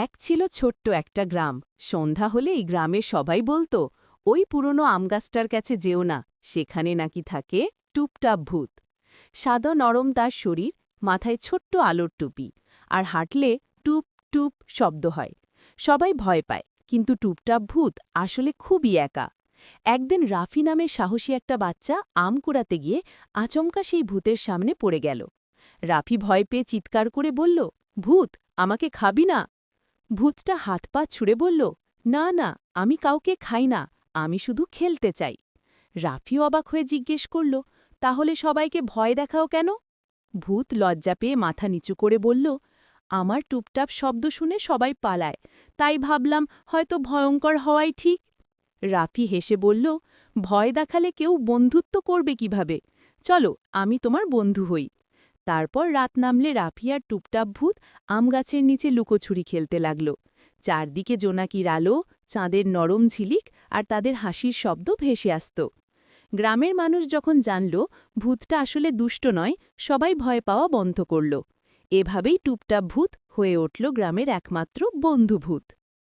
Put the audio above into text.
এক ছিল ছোট্ট একটা গ্রাম। সন্ধ্যা হলেই গ্রামের সবাই বলতো, ওই পুরনো আমগাছটার কাছে যেও না, সেখানে নাকি থাকে টুপটাপ ভূত। সাদা নরম তার শরীর, মাথায় ছোট্ট আলোর টুপি, আর হাঁটলে টুপ টুপ শব্দ হয়। সবাই ভয় পায়, কিন্তু টুপটাপ ভূত আসলে খুবই একা। একদিন রাফি নামের সাহসী একটা বাচ্চা আম কুড়াতে গিয়ে আচমকা সেই ভূতের সামনে পড়ে গেল। রাফি ভয় পেয়ে চিৎকার করে বলল, ভূত, আমাকে খাবি না? ভূতটা হাত পা ছুঁড়ে বলল, না না, আমি কাউকে খাই না, আমি শুধু খেলতে চাই। রাফিও অবাক হয়ে জিজ্ঞেস করল, তাহলে সবাইকে ভয় দেখাও কেন? ভূত লজ্জা পেয়ে মাথা নিচু করে বলল, আমার টুপটাপ শব্দ শুনে সবাই পালায়, তাই ভাবলাম হয়তো ভয়ঙ্কর হওয়াই ঠিক। রাফি হেসে বলল, ভয় দেখালে কেউ বন্ধুত্ব করবে কিভাবে? চলো, আমি তোমার বন্ধু হই। তারপর রাত নামলে রাফি আর টুপটাপ ভূত আমগাছের নিচে লুকোছুরি খেলতে লাগল। চারদিকে জোনাকির আলো, চাঁদের নরম ঝিলিক আর তাদের হাসির শব্দ ভেসে আসত। গ্রামের মানুষ যখন জানল ভূতটা আসলে দুষ্ট নয়, সবাই ভয় পাওয়া বন্ধ করল। এভাবেই টুপটাপ ভূত হয়ে উঠল গ্রামের একমাত্র বন্ধু ভূত।